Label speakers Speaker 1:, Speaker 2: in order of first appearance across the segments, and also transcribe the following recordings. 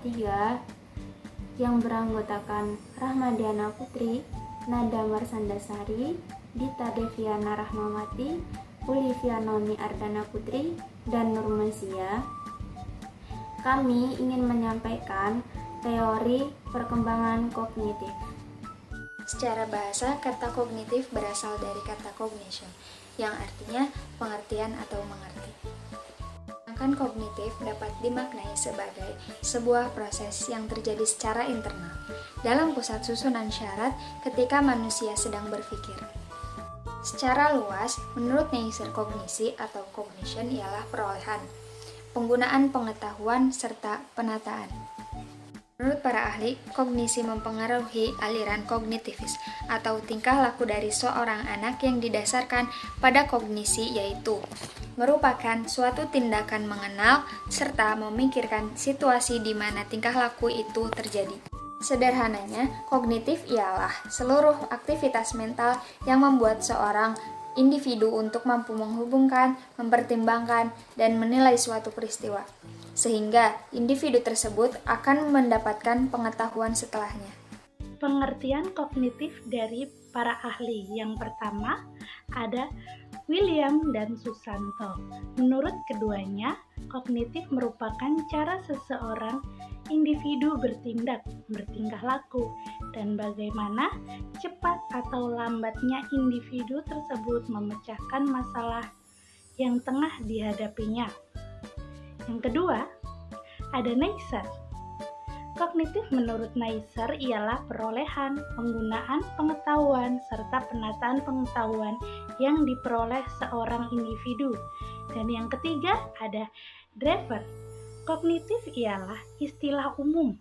Speaker 1: 3 yang beranggotakan Rahmadiana Putri, Nada Marsandasari, Dita Deviana Rahmawati, Olivia Nomi Ardana Putri, dan Nurmansia, kami ingin menyampaikan teori perkembangan kognitif.
Speaker 2: Secara bahasa, kata kognitif berasal dari kata cognition, yang artinya pengertian atau mengerti. Sedangkan kognitif dapat dimaknai sebagai sebuah proses yang terjadi secara internal dalam pusat susunan syarat ketika manusia sedang berpikir. Secara luas, menurut Neisser, kognisi atau cognition ialah perolehan, penggunaan pengetahuan, serta penataan. Menurut para ahli, kognisi mempengaruhi aliran kognitivis atau tingkah laku dari seorang anak yang didasarkan pada kognisi, yaitu merupakan suatu tindakan mengenal serta memikirkan situasi di mana tingkah laku itu terjadi. Sederhananya, kognitif ialah seluruh aktivitas mental yang membuat seorang individu untuk mampu menghubungkan, mempertimbangkan, dan menilai suatu peristiwa, sehingga individu tersebut akan mendapatkan pengetahuan setelahnya.
Speaker 3: Pengertian kognitif dari para ahli yang pertama ada William dan Susanto. Menurut keduanya, kognitif merupakan cara seseorang individu bertindak, bertingkah laku, dan bagaimana cepat atau lambatnya individu tersebut memecahkan masalah yang tengah dihadapinya. Yang kedua, ada Neisser. Kognitif menurut Neisser ialah perolehan, penggunaan pengetahuan, serta penataan pengetahuan yang diperoleh seorang individu. Dan yang ketiga, ada Drever. Kognitif ialah istilah umum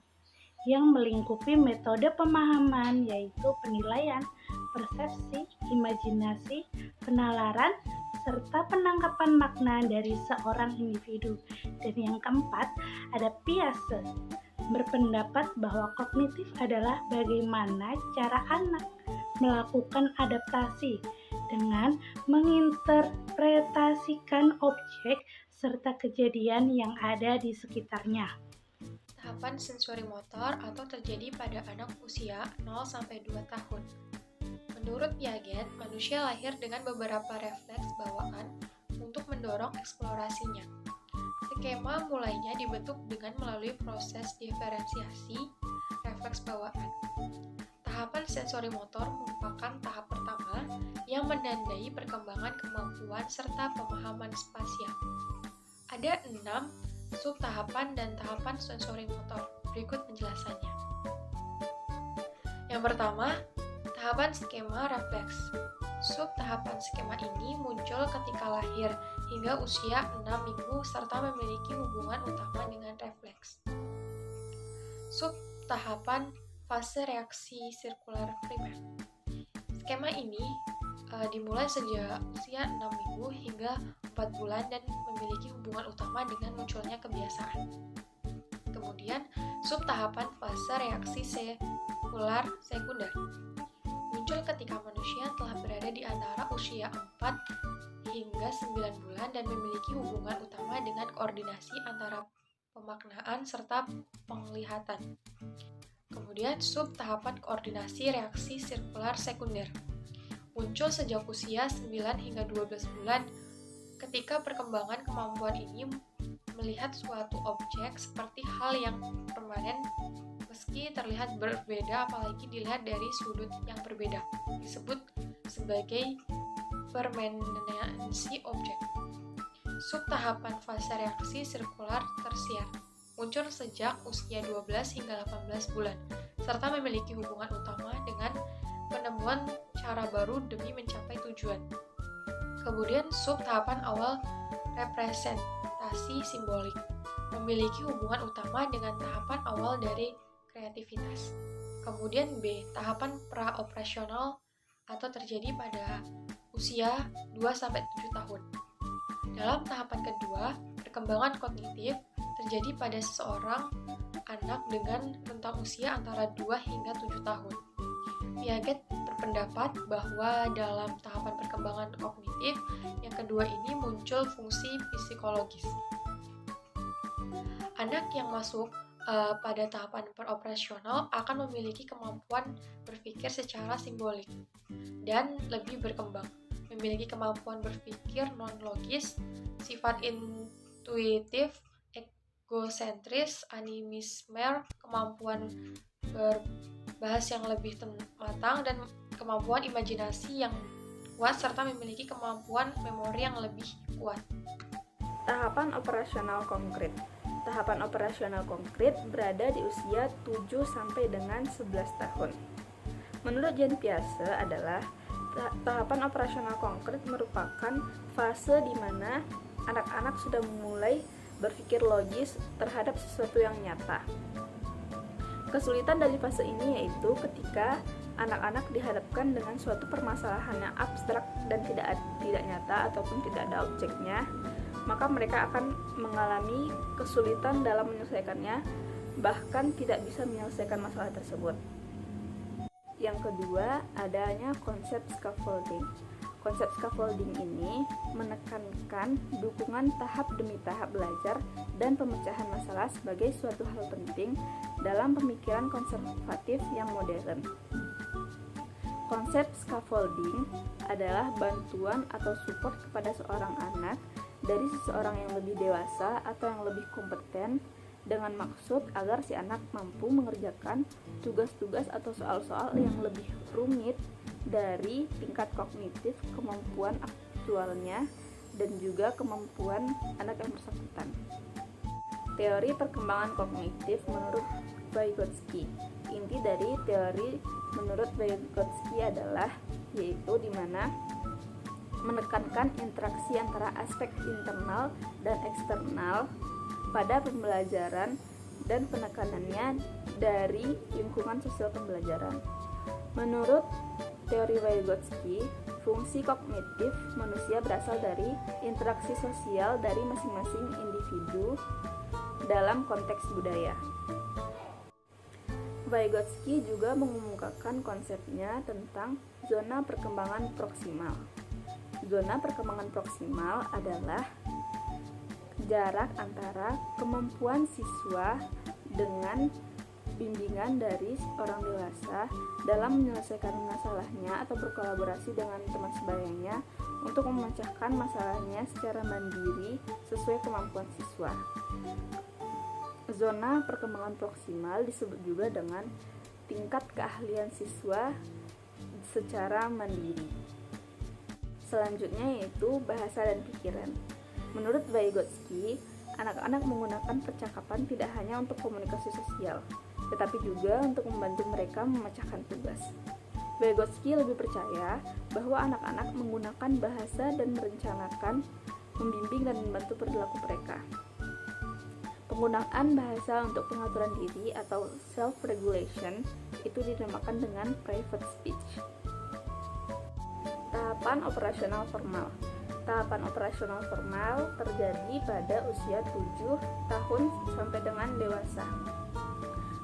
Speaker 3: yang melingkupi metode pemahaman, yaitu penilaian, persepsi, imajinasi, penalaran, serta penangkapan makna dari seorang individu. Dan yang keempat, ada Piaget, berpendapat bahwa kognitif adalah bagaimana cara anak melakukan adaptasi dengan menginterpretasikan objek serta kejadian yang ada di sekitarnya.
Speaker 4: Tahapan sensori motor atau terjadi pada anak usia 0-2 tahun. Menurut Piaget, manusia lahir dengan beberapa refleks bawaan untuk mendorong eksplorasinya. Skema mulainya dibentuk dengan melalui proses diferensiasi refleks bawaan. Tahapan sensori motor merupakan tahap pertama yang menandai perkembangan kemampuan serta pemahaman spasial. Ada 6 subtahapan dan tahapan sensori motor. Berikut penjelasannya. Yang pertama, tahapan skema refleks. Subtahapan skema ini muncul ketika lahir hingga usia 6 minggu serta memiliki hubungan utama dengan refleks. Subtahapan fase reaksi sirkular primer. Skema ini dimulai sejak usia 6 minggu hingga 4 bulan dan memiliki hubungan utama dengan munculnya kebiasaan. Kemudian, subtahapan fase reaksi sirkular sekunder muncul ketika manusia telah berada di antara usia 4 hingga 9 bulan dan memiliki hubungan utama dengan koordinasi antara pemaknaan serta penglihatan. Kemudian, subtahapan koordinasi reaksi sirkular sekunder muncul sejak usia 9 hingga 12 bulan ketika perkembangan kemampuan ini melihat suatu objek seperti hal yang permanen meski terlihat berbeda apalagi dilihat dari sudut yang berbeda, disebut sebagai permanensi objek. Subtahapan fase reaksi sirkular tersier muncul sejak usia 12 hingga 18 bulan serta memiliki hubungan utama dengan penemuan cara baru demi mencapai tujuan. Kemudian subtahapan awal representasi simbolik memiliki hubungan utama dengan tahapan awal dari kreativitas. Kemudian B, tahapan praoperasional atau terjadi pada usia 2-7 tahun. Dalam tahapan kedua, perkembangan kognitif terjadi pada seseorang anak dengan rentang usia antara 2 hingga 7 tahun. Piaget berpendapat bahwa dalam tahapan perkembangan kognitif yang kedua ini muncul fungsi psikologis. Anak yang masuk pada tahapan peroperasional akan memiliki kemampuan berpikir secara simbolik dan lebih berkembang, memiliki kemampuan berpikir non-logis, sifat intuitif, egosentris, animisme, kemampuan berbahas yang lebih matang, dan kemampuan imajinasi yang kuat, serta memiliki kemampuan memori yang lebih kuat.
Speaker 5: Tahapan operasional konkret. Tahapan operasional konkret berada di usia 7 sampai dengan 11 tahun. Menurut Jean Piaget adalah tahapan operasional konkret merupakan fase di mana anak-anak sudah mulai berpikir logis terhadap sesuatu yang nyata. Kesulitan dari fase ini yaitu ketika anak-anak dihadapkan dengan suatu permasalahan yang abstrak dan tidak nyata ataupun tidak ada objeknya, maka mereka akan mengalami kesulitan dalam menyelesaikannya, bahkan tidak bisa menyelesaikan masalah tersebut. Yang kedua, adanya konsep scaffolding. Konsep scaffolding ini menekankan dukungan tahap demi tahap belajar dan pemecahan masalah sebagai suatu hal penting dalam pemikiran konservatif yang modern. Konsep scaffolding adalah bantuan atau support kepada seorang anak dari seseorang yang lebih dewasa atau yang lebih kompeten dengan maksud agar si anak mampu mengerjakan tugas-tugas atau soal-soal yang lebih rumit dari tingkat kognitif, kemampuan aktualnya, dan juga kemampuan anak yang bersangkutan. Teori perkembangan kognitif menurut Vygotsky. Inti dari teori menurut Vygotsky adalah yaitu di mana menekankan interaksi antara aspek internal dan eksternal pada pembelajaran dan penekanannya dari lingkungan sosial pembelajaran. Menurut teori Vygotsky, fungsi kognitif manusia berasal dari interaksi sosial dari masing-masing individu dalam konteks budaya. Vygotsky juga mengemukakan konsepnya tentang zona perkembangan proksimal. Zona perkembangan proksimal adalah jarak antara kemampuan siswa dengan bimbingan dari orang dewasa dalam menyelesaikan masalahnya atau berkolaborasi dengan teman sebayanya untuk memecahkan masalahnya secara mandiri sesuai kemampuan siswa. Zona perkembangan proksimal disebut juga dengan tingkat keahlian siswa secara mandiri. Selanjutnya yaitu bahasa dan pikiran. Menurut Vygotsky, anak-anak menggunakan percakapan tidak hanya untuk komunikasi sosial, tetapi juga untuk membantu mereka memecahkan tugas. Vygotsky lebih percaya bahwa anak-anak menggunakan bahasa dan merencanakan, membimbing dan membantu perilaku mereka. Penggunaan bahasa untuk pengaturan diri atau self-regulation itu dinamakan dengan private speech. Tahapan operasional formal. Tahapan operasional formal terjadi pada usia 7 tahun sampai dengan dewasa.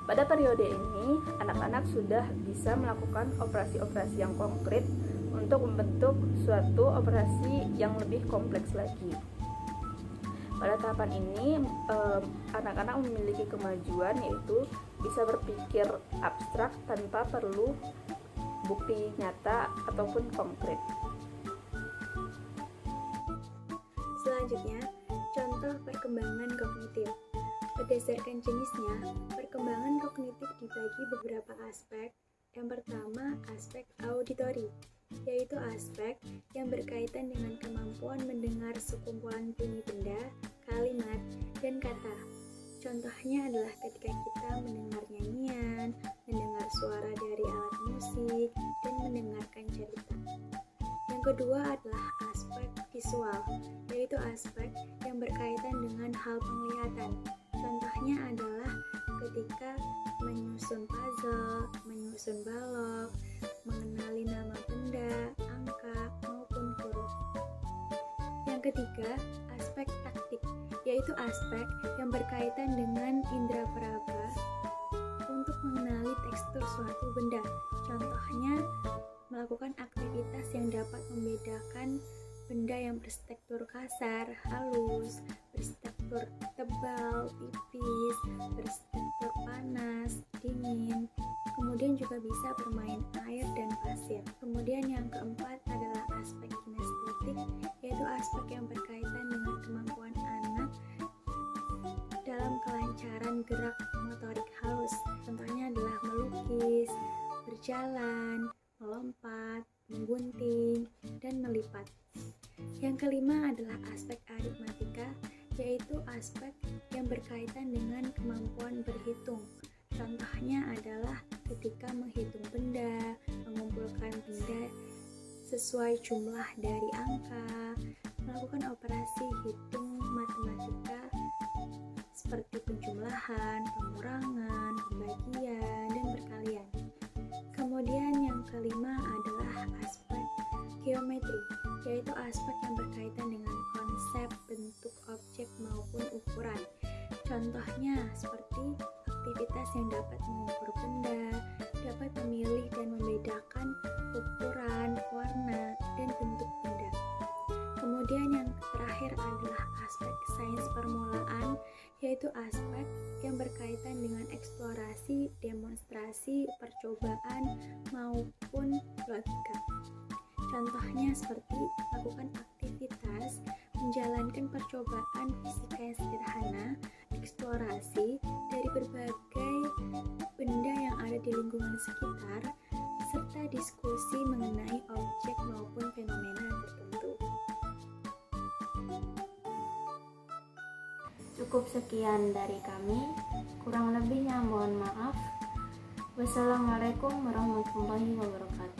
Speaker 5: Pada periode ini, anak-anak sudah bisa melakukan operasi-operasi yang konkret untuk membentuk suatu operasi yang lebih kompleks lagi. Pada tahapan ini, anak-anak memiliki kemajuan yaitu bisa berpikir abstrak tanpa perlu bukti nyata ataupun konkret.
Speaker 1: Selanjutnya, contoh perkembangan kognitif. Berdasarkan jenisnya, perkembangan kognitif dibagi beberapa aspek. Yang pertama, aspek auditori, yaitu aspek yang berkaitan dengan kemampuan mendengar sekumpulan bunyi benda, kalimat, dan kata. Contohnya adalah ketika kita mendengar nyanyian, mendengar suara dari alat musik, dan mendengarkan cerita. Yang kedua adalah aspek visual, yaitu aspek yang berkaitan dengan hal penglihatan. Contohnya adalah ketika menyusun puzzle, menyusun balok, mengenali nama benda, angka, maupun huruf. Yang ketiga, aspek taktik, yaitu aspek yang berkaitan dengan indera peraba untuk mengenali tekstur suatu benda. Contohnya, melakukan aktivitas yang dapat membedakan benda yang berstruktur kasar, halus, berstruktur tebal, tipis, berstruktur panas, dingin. Kemudian juga bisa bermain air dan pasir. Kemudian yang keempat adalah aspek kinestetik, yaitu aspek yang berkaitan dengan kemampuan anak dalam kelancaran gerak motorik halus. Contohnya adalah melukis, berjalan, melompat, menggunting, dan melipat. Yang kelima adalah aspek aritmatika, yaitu aspek yang berkaitan dengan kemampuan berhitung. Contohnya adalah ketika menghitung benda, mengumpulkan benda sesuai jumlah dari angka, melakukan operasi hitung matematika seperti penjumlahan, pengurangan, pembagian, dan perkalian. Kemudian yang kelima adalah aspek geometri, yaitu aspek yang berkaitan dengan konsep bentuk objek maupun ukuran. Contohnya seperti aktivitas yang dapat mengukur benda, dapat memilih dan membedakan ukuran, warna, dan bentuk benda. Kemudian yang terakhir adalah aspek sains permulaan, yaitu aspek yang berkaitan dengan eksplorasi, demonstrasi, percobaan, maupun logika. Contohnya seperti melakukan aktivitas, menjalankan percobaan fisika yang sederhana, eksplorasi dari berbagai benda yang ada di lingkungan sekitar, serta diskusi mengenai objek maupun fenomena tertentu.
Speaker 6: Cukup sekian dari kami, kurang lebihnya mohon maaf. Wassalamualaikum warahmatullahi wabarakatuh.